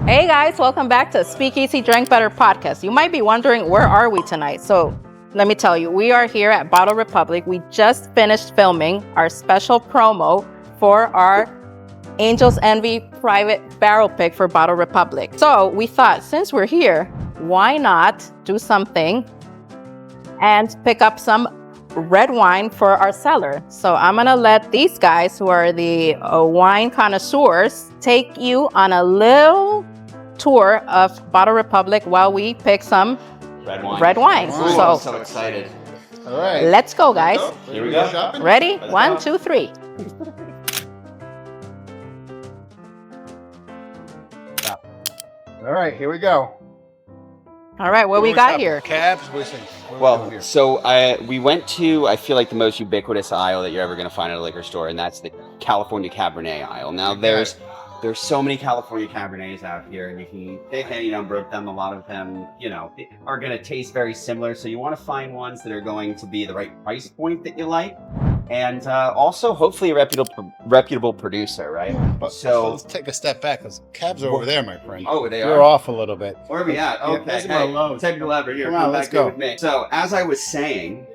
Hey guys, welcome back to Speakeasy Drink Better podcast. You might be wondering, where are we tonight? So let me tell you, we are here at Bottle Republic. We just finished filming our special promo for our Angel's Envy private barrel pick for Bottle Republic. So we thought, since we're here, why not do something and pick up some red wine for our cellar. So I'm gonna let these guys, who are the wine connoisseurs, take you on a little tour of Bottle Republic while we pick some red wine. Ooh, I'm so excited. All right. Let's go, guys. Here we go. Ready? 1, 2, 3. All right, here we go. All right, what we got here? Cabs, what do you think? Well, so we went to, I feel like, the most ubiquitous aisle that you're ever going to find at a liquor store, and that's the California Cabernet aisle. Now, there's so many California Cabernets out here, and you can pick any number of them. A lot of them, are going to taste very similar, so you want to find ones that are going to be the right price point that you like. And also, hopefully, a reputable producer, right? So let's take a step back, because cabs are over there, my friend. Oh, they are? You're off a little bit. Where are we at? Okay, technical lever here. Come on, let's go. With me. So, as I was saying,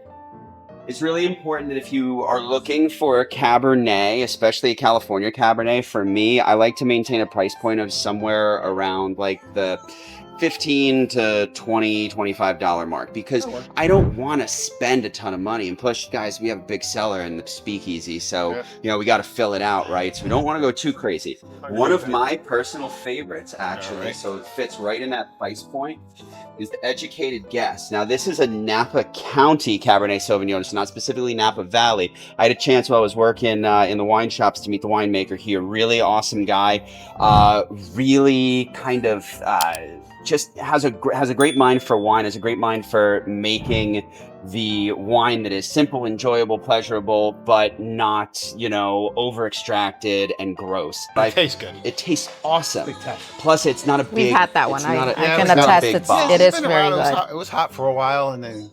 it's really important that if you are looking for a Cabernet, especially a California Cabernet, for me, I like to maintain a price point of somewhere around like the $15 to $20, $25 mark, because I don't want to spend a ton of money. And plus, guys, we have a big cellar in the speakeasy, so we got to fill it out, right? So we don't want to go too crazy. One of my personal favorites, actually, so it fits right in that price point, is the Educated Guess. Now, this is a Napa County Cabernet Sauvignon. It's not specifically Napa Valley. I had a chance while I was working in the wine shops to meet the winemaker here. Really awesome guy. Really kind of just has a great mind for wine, has a great mind for making the wine that is simple, enjoyable, pleasurable, but not, over extracted and gross. It tastes good. It tastes awesome. Big taste. Plus, it's not a big. We've had that one. I can not a attest. big bottle. It is It's been very around. good. It was hot for a while, and then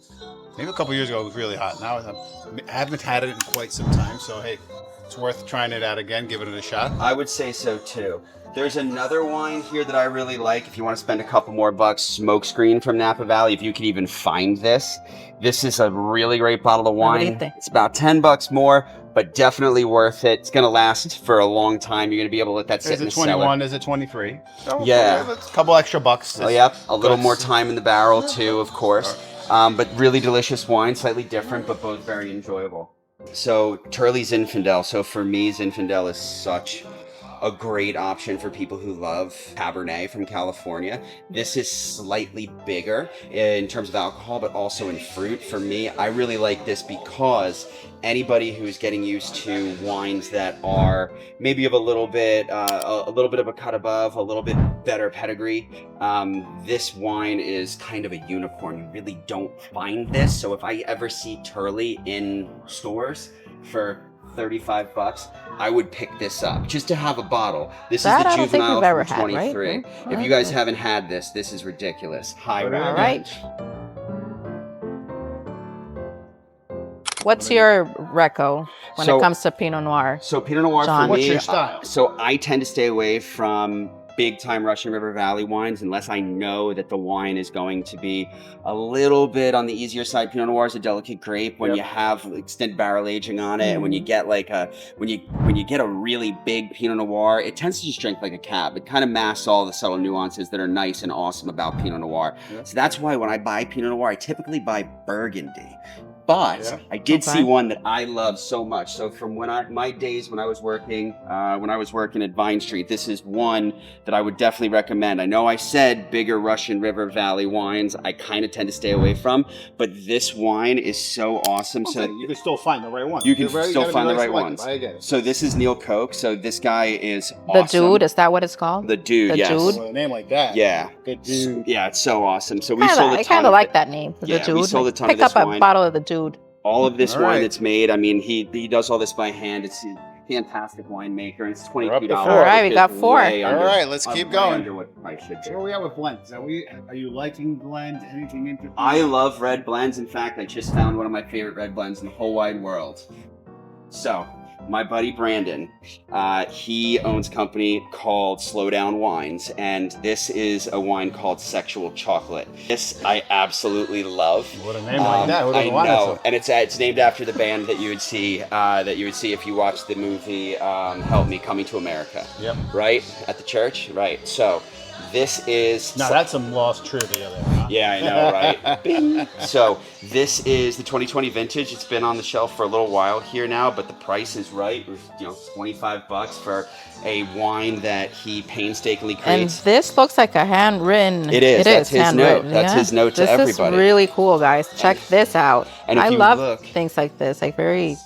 maybe a couple years ago it was really hot. Now I haven't had it in quite some time, so hey, it's worth trying it out again, giving it a shot. I would say so too. There's another wine here that I really like. If you want to spend a couple more bucks, Smokescreen from Napa Valley. If you can even find this, this is a really great bottle of wine. What do you think? It's about $10 more, but definitely worth it. It's going to last for a long time. You're going to be able to let that sit in the cellar. Is it 21? Is it 23? So, Yeah. It's a couple extra bucks. Oh, yep. A little more time in the barrel too, of course. But really delicious wine, slightly different, but both very enjoyable. So Turley Zinfandel. So for me, Zinfandel is such a great option for people who love Cabernet from California. This is slightly bigger in terms of alcohol, but also in fruit. For me, I really like this because anybody who's getting used to wines that are maybe of a little bit of a cut above, a little bit better pedigree, this wine is kind of a unicorn. You really don't find this. So if I ever see Turley in stores for $35, I would pick this up just to have a bottle. This is the juvenile from 23. Right? If you guys haven't had this is ridiculous. High All red. right. What's your reco when it comes to Pinot Noir? So Pinot Noir John? for me, What's your style? So I tend to stay away from big time Russian River Valley wines unless I know that the wine is going to be a little bit on the easier side. Pinot Noir is a delicate grape when you have extended barrel aging on it, and when you get like when you get a really big Pinot Noir, it tends to just drink like a cab. It kind of masks all the subtle nuances that are nice and awesome about Pinot Noir. So that's why when I buy Pinot Noir, I typically buy Burgundy. But I did see one that I love so much. So from my days when I was working at Vine Street, this is one that I would definitely recommend. I know I said bigger Russian River Valley wines I kind of tend to stay away from, but this wine is so awesome. Okay, so you can still find the right one. You can still find the right ones. I get it. So this is Neil Koch. So this guy is The awesome. Dude, is that what it's called? The Dude, The yes. Dude? With a name like that. Yeah. Good dude. Yeah, it's so awesome. So we sold a ton I kind of like that name, The Yeah, Dude. we sold a ton Pick of this up a wine. bottle of The Dude. All of this All wine right. that's made, I mean, he does all this by hand. It's a fantastic winemaker, and it's $22. We're up to 4. All right, we got 4. All right, let's keep going. Under what I should Where are do. we at with blends? Are you liking blends? Anything interesting? I love red blends. In fact, I just found one of my favorite red blends in the whole wide world. So my buddy Brandon, he owns a company called Slow Down Wines, and this is a wine called Sexual Chocolate. This I absolutely love. What a name like that! Who I doesn't want know, it? and it's named after the band that you would see if you watched the movie Help Me Coming to America. Yep. Right at the church. Right. So this is Now that's some lost trivia there. Huh? Yeah, I know, right? Bing. So this is the 2020 vintage. It's been on the shelf for a little while here now, but the price is right. You know, $25 for a wine that he painstakingly And creates. this looks like a handwritten. It is. That's his handwritten, note. That's his note to everybody. This is really cool, guys. Check this out. And if I you love look- things like this. Like very.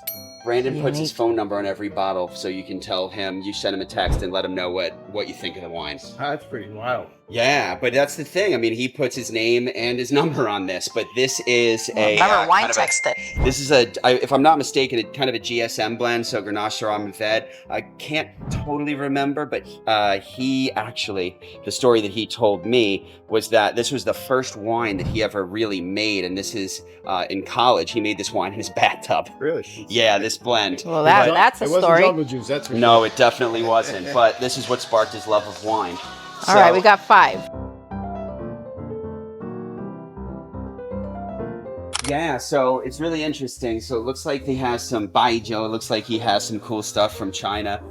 Brandon puts his Unique. phone number on every bottle, so you can tell him, you send him a text and let him know what you think of the wine. That's pretty wild. Yeah, but that's the thing. I mean, he puts his name and his number on this, but this is a Remember, wine kind of a- text it. This is if I'm not mistaken, it's kind of a GSM blend, so Grenache, Syrah, and Ved. I can't totally remember, but he actually, the story that he told me was that this was the first wine that he ever really made, and this is in college. He made this wine in his bathtub. Really? Yeah, this blend. Well, that's a It wasn't story. jungle juice, that's for No, sure. it definitely wasn't, but this is what sparked his love of wine. All right, we got 5. Yeah, so it's really interesting. So it looks like he has some Baijiu. It looks like he has some cool stuff from China.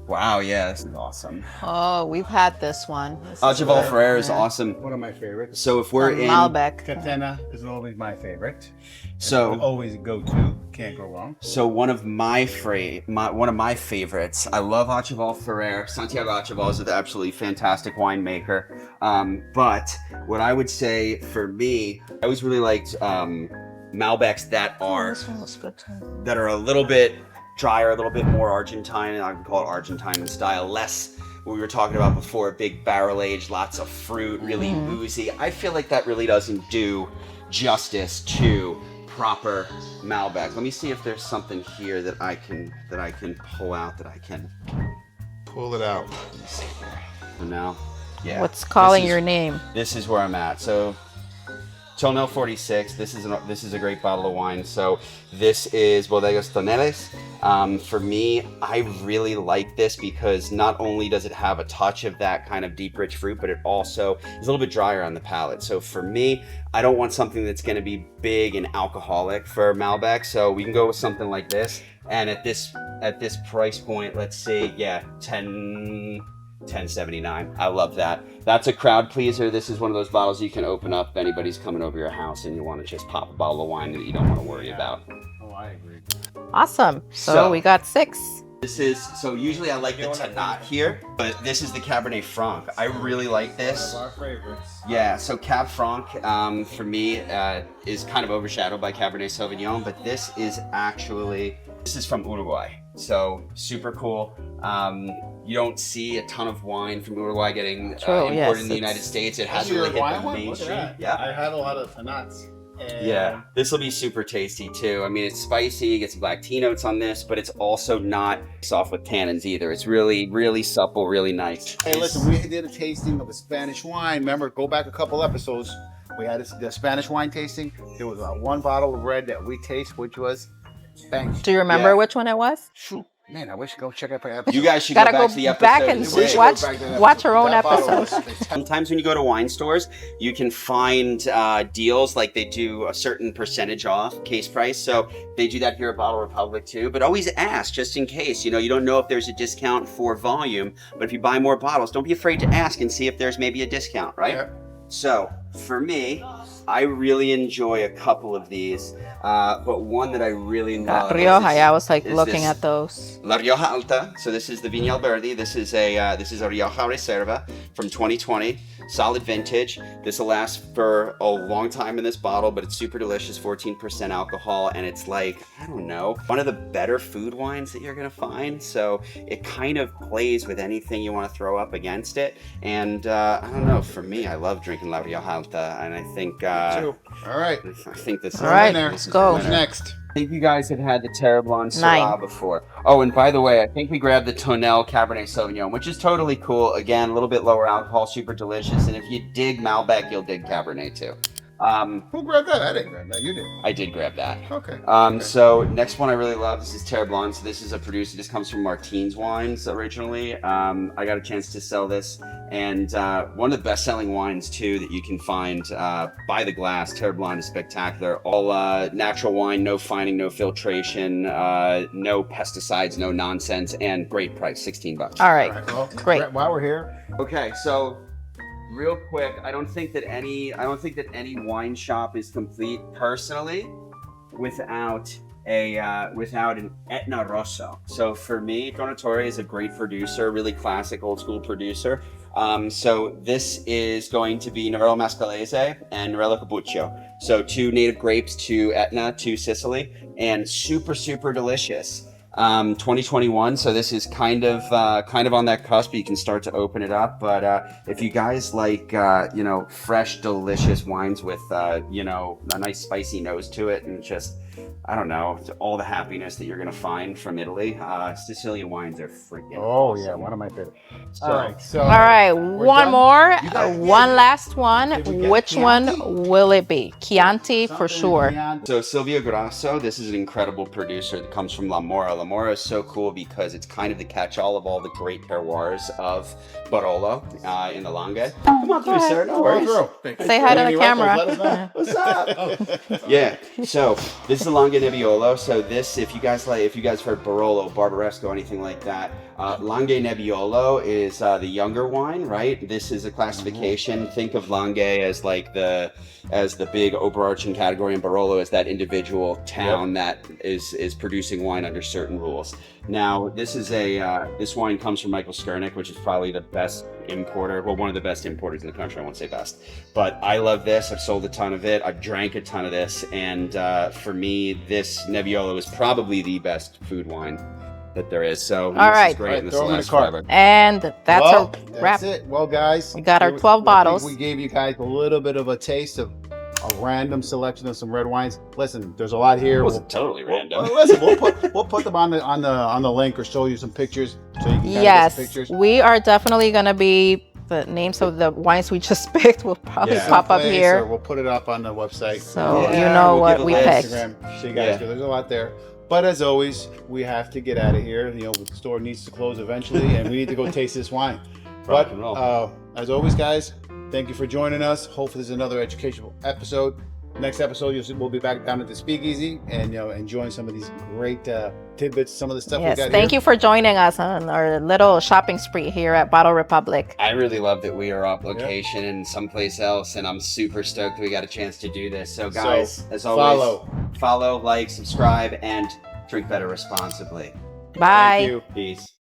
Wow, yeah, this is awesome. Oh, we've had this one. This is Archibald good. Ferrer is awesome. One of my favorites. So if we're From in, Malbec. Catena is always my favorite. so Always a go-to. Can't go wrong. one of my favorites. I love Archibald Ferrer. Santiago Archibald is an absolutely fantastic winemaker. But what I would say for me, I always really liked Malbecs that are This one looks good too. that are a little bit drier, a little bit more Argentine, and I can call it Argentine in style, less what we were talking about before, big barrel aged, lots of fruit, really boozy. I feel like that really doesn't do justice to proper Malbec. Let me see if there's something here that I can pull out, that I can Pull it out. for now. Yeah. What's calling This is- your name? This is where I'm at. So Tonel 46. This is a great bottle of wine. So this is Bodegas Toneles. For me, I really like this because not only does it have a touch of that kind of deep, rich fruit, but it also is a little bit drier on the palate. So for me, I don't want something that's going to be big and alcoholic for Malbec. So we can go with something like this. And at this price point, let's see, yeah, 10.79. I love that. That's a crowd pleaser. This is one of those bottles you can open up if anybody's coming over your house and you want to just pop a bottle of wine that you don't want to worry about. Oh, I agree. Awesome. So So- we got 6. This is, so usually I like the Tanat here, but this is the Cabernet Franc. I really like this. Our favorites. Yeah, so Cab Franc for me is kind of overshadowed by Cabernet Sauvignon, but this is from Uruguay. So super cool. You don't see a ton of wine from Uruguay getting True, imported yes, in the United it's- States. It hasn't really hit the Look at mainstream. that. Yeah. I had a lot of Tanats. Yeah, this will be super tasty too. I mean, it's spicy, you get some black tea notes on this, but it's also not soft with tannins either. It's really, really supple, really nice. Hey, listen, we did a tasting of the Spanish wine. Remember, go back a couple episodes. We had the Spanish wine tasting. There was one bottle of red that we tasted, which was bang. Do you remember Yeah. which one it was? Shoot. Man, I wish you go check out the episode. You guys should Gotta go go back to the episode. back and see. watch your own episode. Sometimes when you go to wine stores, you can find deals like they do a certain percentage off case price. So they do that here at Bottle Republic too. But always ask just in case. You know, you don't know if there's a discount for volume, but if you buy more bottles, don't be afraid to ask and see if there's maybe a discount, right? Yeah. So for me, I really enjoy a couple of these, but one that I really love Rioja. I was like is looking this at those. La Rioja Alta. So this is the Viña Alberdi. This is a Rioja Reserva from 2020, solid vintage. This will last for a long time in this bottle, but it's super delicious, 14% alcohol, and it's like, I don't know, one of the better food wines that you're gonna find. So it kind of plays with anything you want to throw up against it. And I don't know, for me, I love drinking La Rioja Alta, and I think All right. I think this is All right, this let's is go. the Who's winner. next? I think you guys have had the Terre Blanc Syrah 9. before. Oh, and by the way, I think we grabbed the Tonel Cabernet Sauvignon, which is totally cool. Again, a little bit lower alcohol, super delicious. And if you dig Malbec, you'll dig Cabernet too. Who grabbed that? I didn't grab that. You did. I did grab that. Okay. So next one I really love. This is Terre Blanc. So this is a producer. This comes from Martine's Wines originally. I got a chance to sell this, and one of the best-selling wines too that you can find by the glass. Terre Blanc is spectacular. All natural wine, no fining, no filtration, no pesticides, no nonsense, and great price, $16. All right. Well, Great. While we're here, Okay, so real quick, I don't think that any wine shop is complete personally without an Etna Rosso. So for me, Donatore is a great producer, really classic old school producer. So this is going to be Nerello Mascalese and Nerello Capuccio. So 2 native grapes, 2 Etna, 2 Sicily, and super, super delicious. 2021, so this is kind of on that cusp. You can start to open it up, but if you guys like fresh, delicious wines with a nice spicy nose to it, and just I don't know, all the happiness that you're gonna find from Italy, Sicilian wines are freaking awesome. one of my favorite. So, All right, one done? more, You got- one last one. Did we get Which one Chianti? will it be? Chianti for sure. So Silvio Grasso, this is an incredible producer that comes from La Mora. La Mora is so cool because it's kind of the catch-all of all the great terroirs of Barolo in the Langhe. Come on through, sir. No worries. Say hi to the camera. What's up? Yeah. So this is the Langhe Nebbiolo. So this, if you guys heard Barolo, Barbaresco, anything like that, Langhe Nebbiolo is the younger wine, right? This is a classification. Think of Langhe as like as the big overarching category, and Barolo as that individual town that is producing wine under certain rules. Now, this is this wine comes from Michael Skurnik, which is probably the best importer, well, one of the best importers in the country. I won't say best, but I love this. I've sold a ton of it. I've drank a ton of this, and for me, this Nebbiolo is probably the best food wine that there is. So this right. is great. All right, and this throw will 'em in last the cart. forever. And that's Well, a wrap. that's it. Well, guys, We got our 12 I think bottles. we gave you guys a little bit of a taste of a random selection of some red wines. Listen, there's a lot here. It wasn't totally random. Listen, we'll put them on the link or show you some pictures so you can get Yes, some pictures. we are definitely gonna be. The names of the wines we just picked will probably Yeah. pop up Someplace, here. or we'll put it up on the website. So Yeah, you know we'll what give a we list. picked. Instagram, so you guys, Yeah. there's a lot there. But as always, we have to get out of here. The store needs to close eventually, and we need to go taste this wine. Rock But and roll. as always, guys, thank you for joining us. Hopefully, there's another educational episode. Next episode, we'll be back down at the Speakeasy and enjoying some of these great tidbits, some of the stuff we Yes, got thank here. you for joining us on our little shopping spree here at Bottle Republic. I really love that we are off location and someplace else, and I'm super stoked we got a chance to do this. So guys, as always, follow, like, subscribe, and drink better responsibly. Bye. Thank you. Peace.